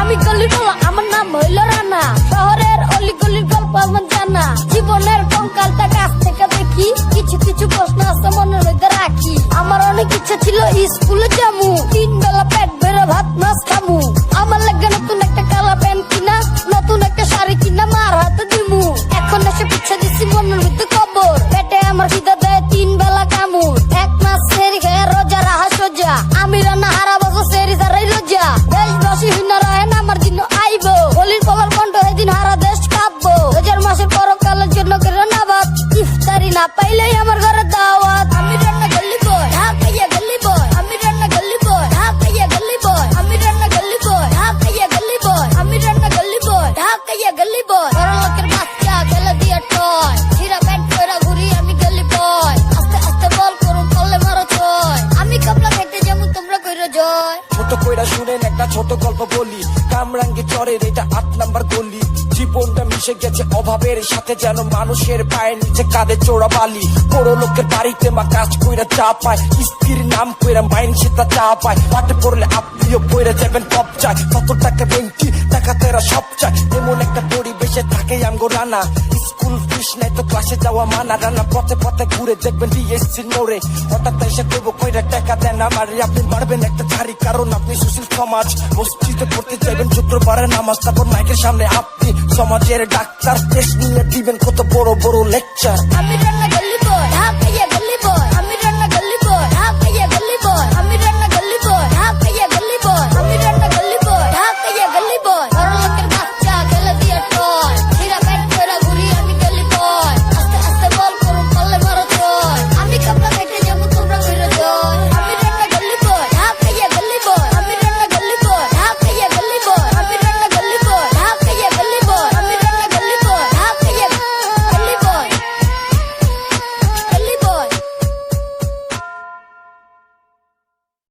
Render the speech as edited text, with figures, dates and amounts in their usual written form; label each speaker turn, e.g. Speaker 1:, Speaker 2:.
Speaker 1: আমি গলি বলা আমার নাম হইল রানা, শহরের অলি গলির গল্প আমার জানা, জীবনের কঙ্কালটা কাছ থেকে দেখি, কিছু কিছু প্রশ্ন আছে মনে রইতে রাখি। আমার অনেক ইচ্ছা ছিল স্কুলে যামু, 3 বেলা পেট ভরে ভাত মাছ খামু, আমার লাগে নতুন একটা কালা প্যান্ট কিনা, নতুন একটা শাড়ি কিনা মার হাতে দিমু। এখন এসে পিছা দিছি মনের মধ্যে কবর, পেটে আমার খিদা দেয় 3 বেলা কামুর, 1 মাস সেরি খেয়ে রোজা রাহা সোজা, আমি রান্না হারা বছর সেরি ছাড়াই রোজা, দেশবাসী হিনা রাহেন আমার দিন আইব, বলির পলার কণ্ঠ এদিন হারা দেশ কাঁপবো, রোজার মাসের পরকালের জন্য করে নাবাদ, ইফতারি না পাইলেই আমার ঘরে দাওয়াত। আমি রান্না গলি বয়, ঢাকাইয়া গলি বয়, আমি রান্না গলি বয়, ঢাকাইয়া গলি বয়, আমি রান্না গলি বয়, ঢাকাইয়া গলি বয়, আমি রান্না গলি বয়, ঢাকাইয়া গলি বয়, বড় লোকের বাচ্চা গেলে দিয়ে টয়, ছিঁড়া প্যান্ট পরা ঘুরি আমি গলি বয়, আস্তে আস্তে বল করুন পারলে মারো ছয়, আমি কাপলা খেতে যেমন তোমরা কইরা জয়।
Speaker 2: ছোট কইরা শুনেন একটা ছোট গল্প বলি, কামরাঙ্গি চরের এটা 8 নাম্বার গলি, জীবনটা মিশে গেছে অভাবের সাথে, যেন মানুষের পায়ের নিচে কাঁধে চোরা বালি, বড় লোকের বাড়িতে মা কাজ কইরা চা পায়, স্ত্রীর নাম কইরা মাইন সেটা চা পায়, পাটে পড়লে আপনিও পড়ে যাবেন টপ চায়, কত টাকা ব্যাংকি টাকা তেরা সব চায়, এমন একটা পরিবেশে থাকে আমগো রানা, স্কুল ফিস নাই তো ক্লাসে যাওয়া মানা, রানা পথে পথে ঘুরে দেখবেন ডিএসসির মোড়ে, হঠাৎ এসে করবো কইরা টাকা দেন আমার, আপনি মারবেন একটা ঝাড়ি কারণ আপনি সুশীল সমাজ, মসজিদে পড়তে যাবেন শুক্রবারে নামাজ, তারপর মাইকের সামনে আপনি সমাজের ডাক্তার, টেস্ট নিয়ে দিবেন কত বড় বড় লেকচার।
Speaker 1: আমি রান্না